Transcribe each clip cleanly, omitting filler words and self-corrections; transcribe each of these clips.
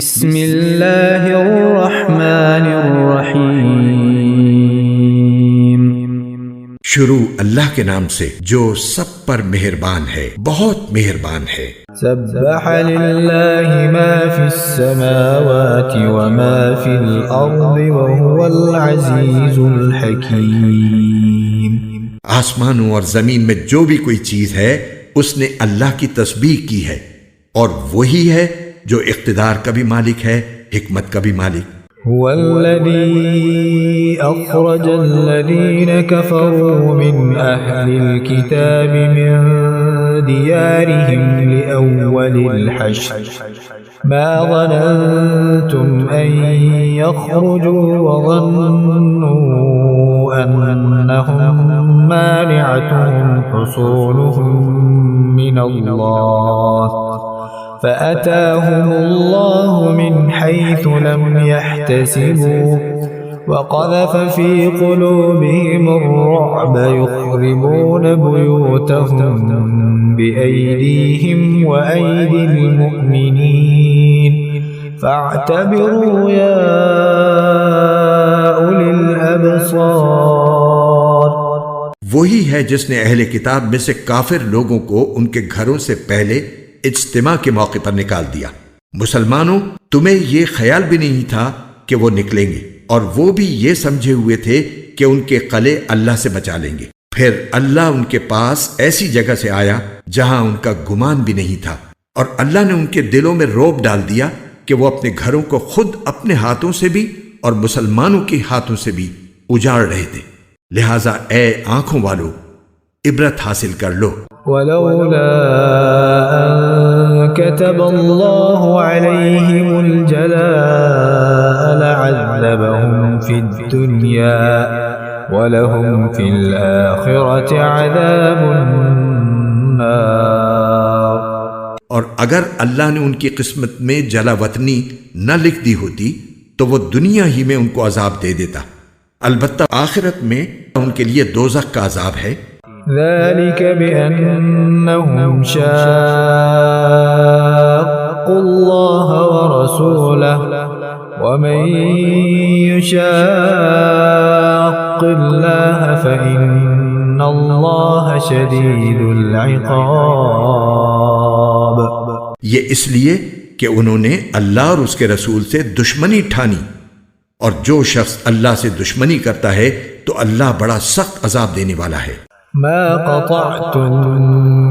بسم اللہ الرحمن الرحیم۔ شروع اللہ کے نام سے جو سب پر مہربان ہے، بہت مہربان ہے۔ سبح للہ ما فی السماوات وما فی الارض وهو العزیز الحکیم۔ آسمانوں اور زمین میں جو بھی کوئی چیز ہے اس نے اللہ کی تسبیح کی ہے، اور وہی ہے جو اقتدار کا بھی مالک ہے، حکمت کا بھی مالک۔ هو الذي أخرج الذين كفروا من أهل الكتاب من ديارهم لأول الحشر ما ظننتم أن يخرجوا وظنوا أنهم مانعتهم حصولهم من الله فأتاهم الله من حيث لم يحتسبوا وقذف في قلوبهم الرعب يخربون بيوتهم بأيديهم وأيدي المؤمنين فاعتبروا يا أولي الأبصار۔ وہی ہے جس نے اہل کتاب میں سے کافر لوگوں کو ان کے گھروں سے پہلے اجتماع کے موقع پر نکال دیا۔ مسلمانوں، تمہیں یہ خیال بھی نہیں تھا کہ وہ نکلیں گے، اور وہ بھی یہ سمجھے ہوئے تھے کہ ان کے قلعے اللہ سے بچا لیں گے۔ پھر اللہ ان کے پاس ایسی جگہ سے آیا جہاں ان کا گمان بھی نہیں تھا، اور اللہ نے ان کے دلوں میں رعب ڈال دیا کہ وہ اپنے گھروں کو خود اپنے ہاتھوں سے بھی اور مسلمانوں کے ہاتھوں سے بھی اجاڑ رہے تھے۔ لہٰذا اے آنکھوں والو، عبرت حاصل کر لو۔ ولولا أن كتب الله عليهم الجلاء لعذبهم في الدنيا ولهم في الآخرة عذاب النار۔ اور اگر اللہ نے ان کی قسمت میں جلا وطنی نہ لکھ دی ہوتی تو وہ دنیا ہی میں ان کو عذاب دے دیتا، البتہ آخرت میں ان کے لیے دوزخ کا عذاب ہے۔ ذلك بأنهم شاقوا الله ورسوله ومن يشاق الله فإن الله شديد العقاب۔ یہ اس لیے کہ انہوں نے اللہ اور اس کے رسول سے دشمنی ٹھانی، اور جو شخص اللہ سے دشمنی کرتا ہے تو اللہ بڑا سخت عذاب دینے والا ہے۔ ما قطعتم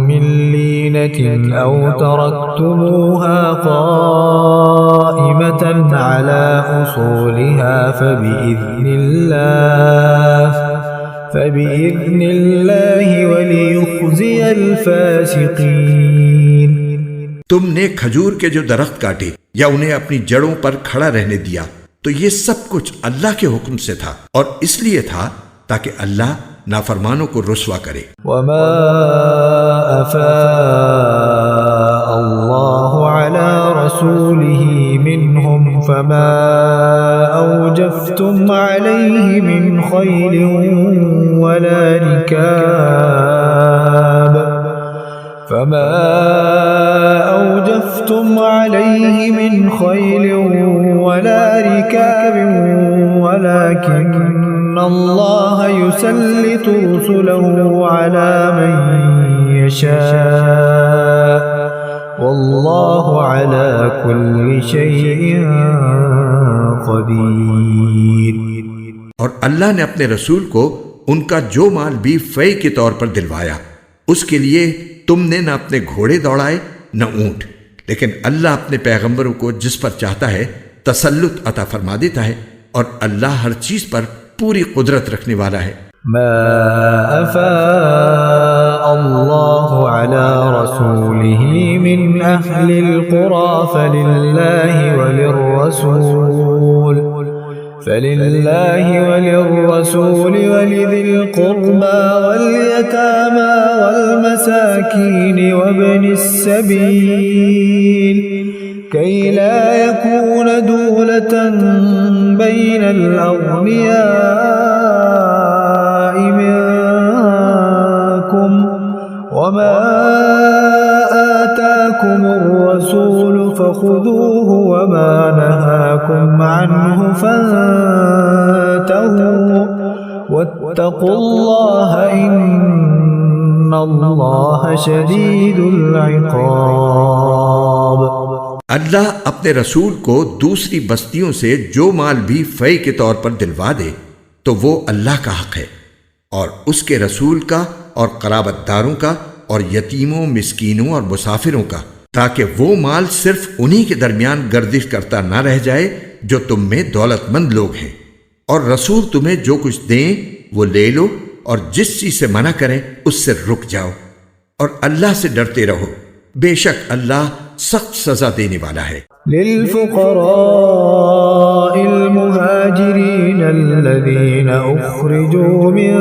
من لينة أو تركتموها قائمة على أصولها فبإذن الله وليخزي الفاسقين۔ تم نے کھجور کے جو درخت کاٹے یا انہیں اپنی جڑوں پر کھڑا رہنے دیا تو یہ سب کچھ اللہ کے حکم سے تھا، اور اس لیے تھا تاکہ اللہ نافرمانوں کو رسوا کرے۔ وما أفاء الله على رسوله منهم فما أوجفتم عليه من خيل ولا ركاب ولكن الله يسلط رسله على من يشاء والله على كل شيء قدير۔ اور اللہ نے اپنے رسول کو ان کا جو مال بھی فے کے طور پر دلوایا، اس کے لیے تم نے نہ اپنے گھوڑے دوڑائے نہ اونٹ، لیکن اللہ اپنے پیغمبروں کو جس پر چاہتا ہے تسلط عطا فرما دیتا ہے، اور اللہ ہر چیز پر پوری قدرت رکھنے والا ہے۔ ما أفاء الله على رسوله من أهل القرى فلله وللرسول ولذي القربى واليتامى والمساكين وابن السبيل كي لا يكون دولة بين الأغنياء منكم وما آتاكم الرسول فخذوه وما فانتهوا واتقوا الله إن الله شديد العقاب۔ اللہ اپنے رسول کو دوسری بستیوں سے جو مال بھی فے کے طور پر دلوا دے تو وہ اللہ کا حق ہے، اور اس کے رسول کا، اور قرابت داروں کا، اور یتیموں، مسکینوں اور مسافروں کا، تاکہ وہ مال صرف انہی کے درمیان گردش کرتا نہ رہ جائے جو تم میں دولت مند لوگ ہیں۔ اور رسول تمہیں جو کچھ دیں وہ لے لو، اور جس چیز سے منع کریں اس سے رک جاؤ، اور اللہ سے ڈرتے رہو، بے شک اللہ سخت سزا دینے والا ہے۔ للفقراء المهاجرين الذين أخرجوا من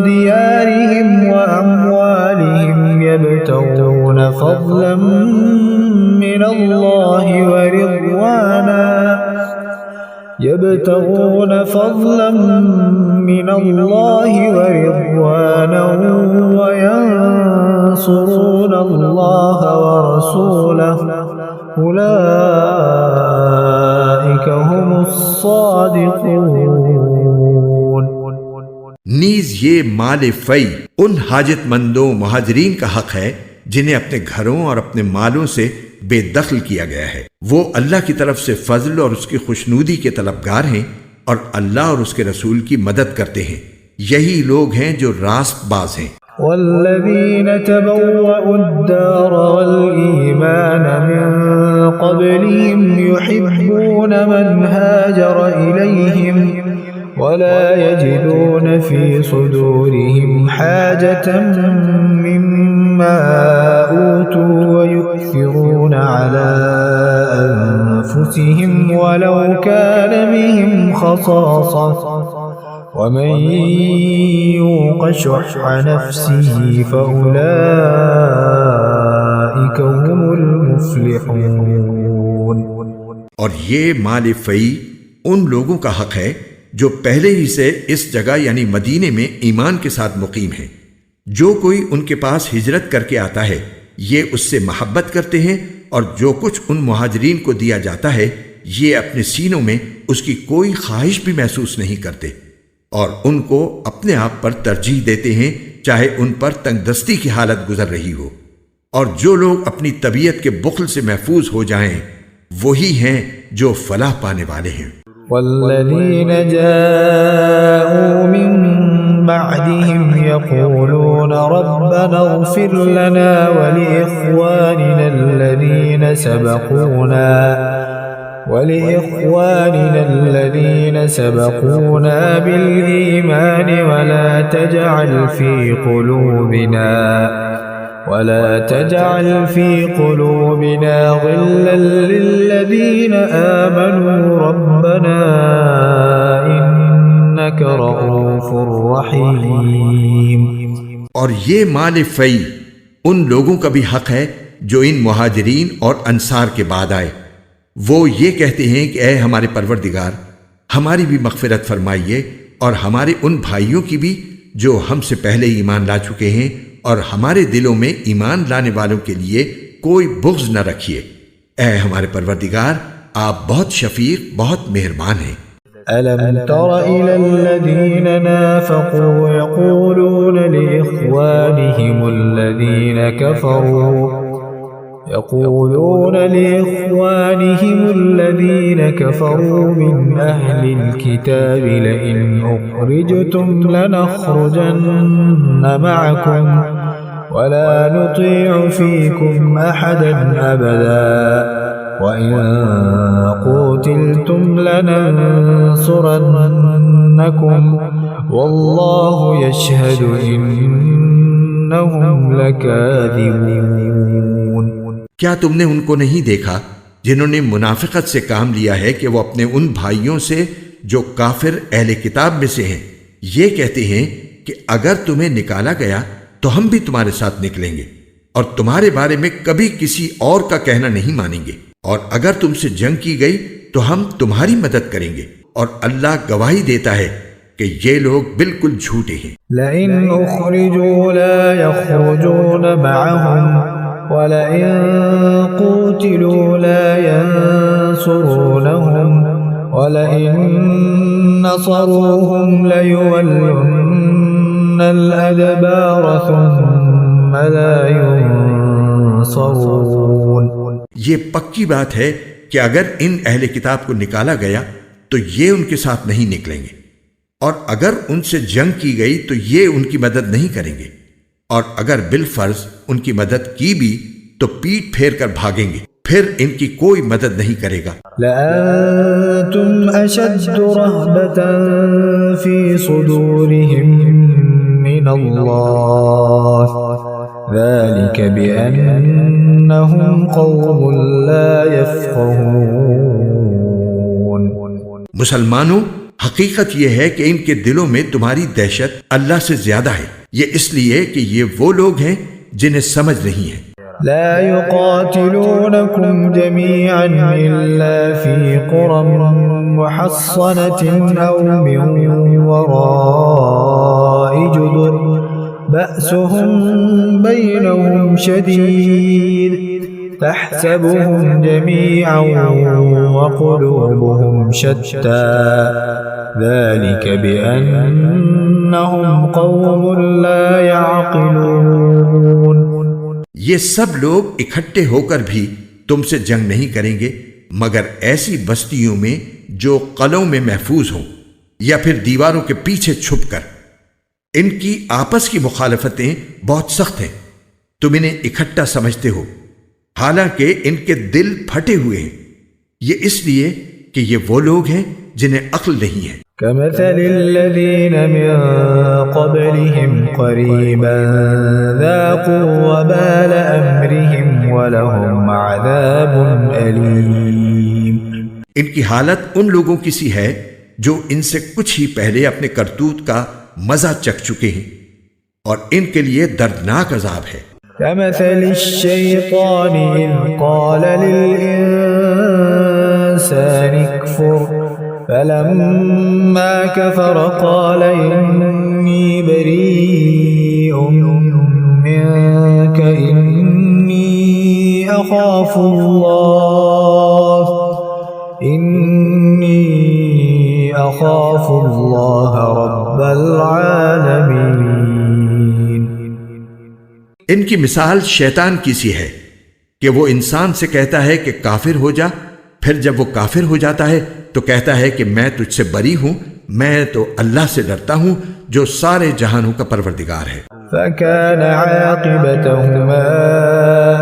ديارهم وأموالهم يبتغون فضلا من الله ورضوانا وينصرون الله ورسوله أولئك هم الصادقون۔ نیز یہ مال فی ان حاجت مندوں مہاجرین کا حق ہے جنہیں اپنے گھروں اور اپنے مالوں سے بے دخل کیا گیا ہے۔ وہ اللہ کی طرف سے فضل اور اس کی خوشنودی کے طلبگار ہیں، اور اللہ اور اس کے رسول کی مدد کرتے ہیں، یہی لوگ ہیں جو راست باز ہیں۔ والذين تبوأوا الدار والإيمان من قبلهم يحبون من هاجر إليهم ولا يجدون في صدورهم حاجة مما أوتوا ويؤثرون على أنفسهم ولو كان بهم خصاصة ومن يوق شح نفسه فأولئك هم المفلحون۔ اور یہ مال فی ان لوگوں کا حق ہے جو پہلے ہی سے اس جگہ یعنی مدینے میں ایمان کے ساتھ مقیم ہیں۔ جو کوئی ان کے پاس ہجرت کر کے آتا ہے یہ اس سے محبت کرتے ہیں، اور جو کچھ ان مہاجرین کو دیا جاتا ہے یہ اپنے سینوں میں اس کی کوئی خواہش بھی محسوس نہیں کرتے، اور ان کو اپنے آپ پر ترجیح دیتے ہیں چاہے ان پر تنگ دستی کی حالت گزر رہی ہو۔ اور جو لوگ اپنی طبیعت کے بخل سے محفوظ ہو جائیں وہی ہیں جو فلاح پانے والے ہیں۔ والذين جاءوا من بعدهم يقولون ربنا اغفر لنا ولإخواننا الذين سبقونا بالإيمان ولا تجعل في قلوبنا غلا للذين آمنوا ربنا إنك رؤوف رحيم۔ اور یہ مال فی ان لوگوں کا بھی حق ہے جو ان مہاجرین اور انصار کے بعد آئے، وہ یہ کہتے ہیں کہ اے ہمارے پروردگار ہماری بھی مغفرت فرمائیے، اور ہمارے ان بھائیوں کی بھی جو ہم سے پہلے ایمان لا چکے ہیں، اور ہمارے دلوں میں ایمان لانے والوں کے لیے کوئی بغض نہ رکھیے۔ اے ہمارے پروردگار آپ بہت شفیق، بہت مہربان ہیں۔ ألم تر إلى الذين نافقوا يقولون لإخوانهم الذين كفروا من أهل الكتاب لئن أخرجتم لنخرجن معكم ولا نطيع فيكم أحدا أبدا وإن قتلتم لننصرنكم والله يشهد إنهم لكاذبون۔ کیا تم نے ان کو نہیں دیکھا جنہوں نے منافقت سے کام لیا ہے کہ وہ اپنے ان بھائیوں سے جو کافر اہل کتاب میں سے ہیں یہ کہتے ہیں کہ اگر تمہیں نکالا گیا تو ہم بھی تمہارے ساتھ نکلیں گے، اور تمہارے بارے میں کبھی کسی اور کا کہنا نہیں مانیں گے، اور اگر تم سے جنگ کی گئی تو ہم تمہاری مدد کریں گے، اور اللہ گواہی دیتا ہے کہ یہ لوگ بالکل جھوٹے ہیں۔ لئن اخرجوا لا يخرجون معهم ولئن قوتلوا لا ينصرونهم وَلَئِن نَصَرُوهُمْ لَيُوَلُّنَّ الْأَدْبَارَ ثُمَّ لَا يُنصَرُونَ۔ یہ پکی بات ہے کہ اگر ان اہل کتاب کو نکالا گیا تو یہ ان کے ساتھ نہیں نکلیں گے، اور اگر ان سے جنگ کی گئی تو یہ ان کی مدد نہیں کریں گے، اور اگر بالفرض ان کی مدد کی بھی تو پیٹ پھیر کر بھاگیں گے، پھر ان کی کوئی مدد نہیں کرے گا۔ لَأَنْتُمْ أَشَدُّ رَهْبَةً فِي صُدُورِهِمْ مِنَ اللَّهِ ذَلِكَ بِأَنَّهُمْ قَوْمٌ لَا يَفْقَهُونَ۔ مسلمانوں، حقیقت یہ ہے کہ ان کے دلوں میں تمہاری دہشت اللہ سے زیادہ ہے، یہ اس لیے کہ یہ وہ لوگ ہیں جنہیں سمجھ نہیں ہے۔ لا يقاتلونكم جميعا إلا في قرى محصنة أو من وراء جدر بأسهم بينهم شديد تحسبهم جميعا وقلوبهم شتى ذلك بأنهم قوم لا يعقلون۔ یہ سب لوگ اکٹھے ہو کر بھی تم سے جنگ نہیں کریں گے مگر ایسی بستیوں میں جو قلعوں میں محفوظ ہوں یا پھر دیواروں کے پیچھے چھپ کر۔ ان کی آپس کی مخالفتیں بہت سخت ہیں، تم انہیں اکٹھا سمجھتے ہو حالانکہ ان کے دل پھٹے ہوئے ہیں، یہ اس لیے کہ یہ وہ لوگ ہیں جنہیں عقل نہیں ہے۔ كمثل الذين من قبلهم قريبا ذاقوا وبال أمرهم ولهم عذاب أليم۔ ان کی حالت ان لوگوں کی سی ہے جو ان سے کچھ ہی پہلے اپنے کرتوت کا مزہ چکھ چکے ہیں اور ان کے لیے دردناک عذاب ہے۔ كمثل الشيطان إذ قال للإنسان اكفر فلما كفر قال إني بريء منك إني أخاف الله رب العالمين۔ ان کی مثال شیطان کی سی ہے کہ وہ انسان سے کہتا ہے کہ کافر ہو جا، پھر جب وہ کافر ہو جاتا ہے تو کہتا ہے کہ میں تجھ سے بری ہوں، میں تو اللہ سے ڈرتا ہوں جو سارے جہانوں کا پروردگار ہے۔ فكان عاقبتهما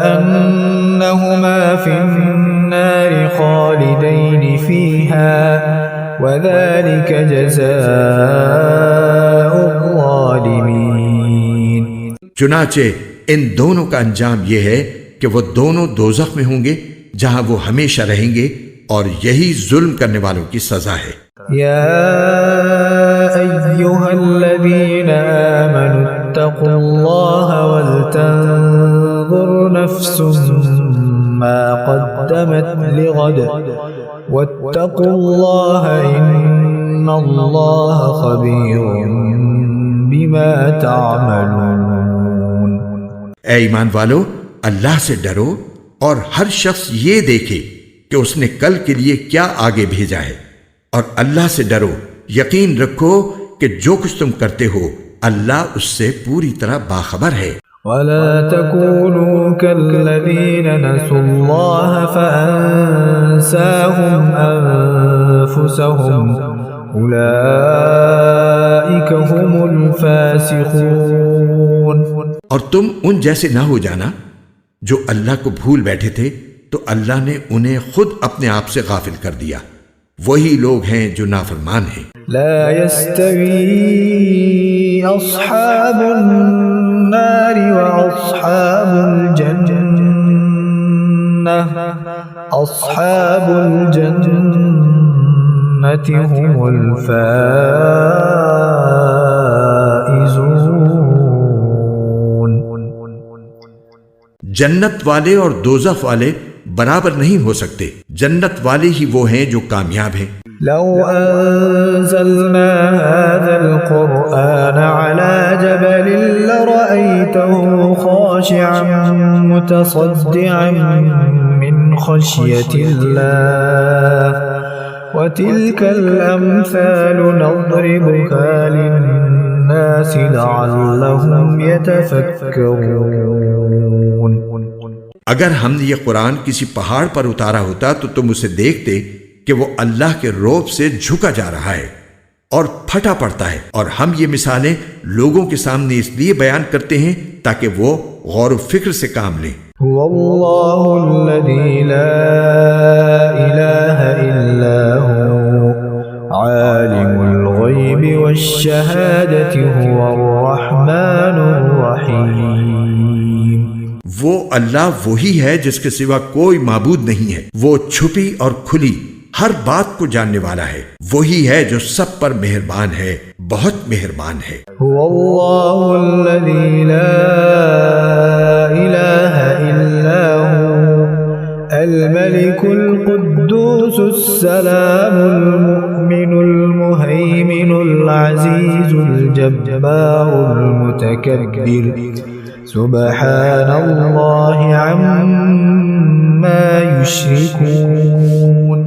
أنهما في النار خالدين فيها وذلك جزاء الظالمين۔ چنانچہ ان دونوں کا انجام یہ ہے کہ وہ دونوں دوزخ میں ہوں گے جہاں وہ ہمیشہ رہیں گے، اور یہی ظلم کرنے والوں کی سزا ہے۔ يا أيها الذين آمنوا اتقوا الله ولتنظر نفس ما قدمت لغد واتقوا الله إن الله خبير بما تعملون۔ اے ایمان والو، اللہ سے ڈرو اور ہر شخص یہ دیکھے کہ اس نے کل کے لیے کیا آگے بھیجا ہے، اور اللہ سے ڈرو، یقین رکھو کہ جو کچھ تم کرتے ہو اللہ اس سے پوری طرح باخبر ہے۔ ولا تكونوا كالذين نسوا الله فأنساهم أنفسهم أولئك هم الفاسقون۔ اور تم ان جیسے نہ ہو جانا جو اللہ کو بھول بیٹھے تھے تو اللہ نے انہیں خود اپنے آپ سے غافل کر دیا، وہی لوگ ہیں جو نافرمان ہیں۔ لا يستوي أصحاب النار وأصحاب الجنة أصحاب الجنة هم الفائزون۔ جنت والے اور دوزخ والے برابر نہیں ہو سکتے، جنت والے ہی وہ ہیں جو کامیاب ہیں۔ لو أنزلنا هذا القرآن على جبل لرأيته خاشعا متصدعا من خشية الله وتلك الأمثال نضربها للناس لعلهم يتفكرون. اگر ہم نے یہ قرآن کسی پہاڑ پر اتارا ہوتا تو تم اسے دیکھتے کہ وہ اللہ کے روب سے جھکا جا رہا ہے اور پھٹا پڑتا ہے، اور ہم یہ مثالیں لوگوں کے سامنے اس لیے بیان کرتے ہیں تاکہ وہ غور و فکر سے کام لیں. هو الله الذي لا إله إلا هو عالم الغيب والشهادة هو الرحمن الرحيم. وہ اللہ وہی ہے جس کے سوا کوئی معبود نہیں ہے، وہ چھپی اور کھلی ہر بات کو جاننے والا ہے، وہی ہے جو سب پر مہربان ہے، بہت مہربان ہے. هو الله الذي لا إله إلا هو الملك القدوس السلام المؤمن المهيمن العزيز الجبار المتكبر سبحان الله عما يشركون.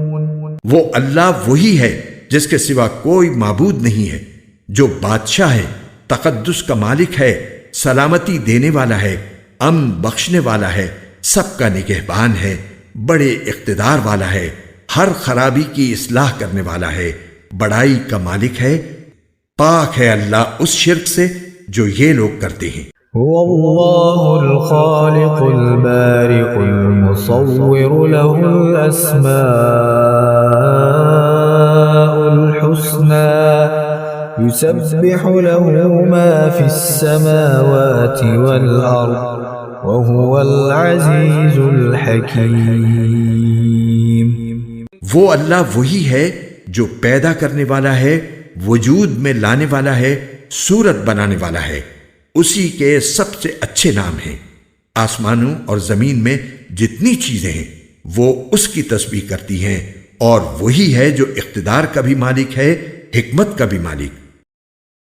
وہ اللہ وہی ہے جس کے سوا کوئی معبود نہیں ہے، جو بادشاہ ہے، تقدس کا مالک ہے، سلامتی دینے والا ہے، امن بخشنے والا ہے، سب کا نگہبان ہے، بڑے اقتدار والا ہے، ہر خرابی کی اصلاح کرنے والا ہے، بڑائی کا مالک ہے. پاک ہے اللہ اس شرک سے جو یہ لوگ کرتے ہیں. هو الله الخالق البارئ المصور له الأسماء الحسنى يسبح له ما في السماوات والأرض وهو العزيز الحكيم. وہ اللہ وہی ہے جو پیدا کرنے والا ہے، وجود میں لانے والا ہے، صورت بنانے والا ہے، اسی کے سب سے اچھے نام ہیں. آسمانوں اور زمین میں جتنی چیزیں ہیں وہ اس کی تسبیح کرتی ہیں، اور وہی ہے جو اقتدار کا بھی مالک ہے، حکمت کا بھی مالک.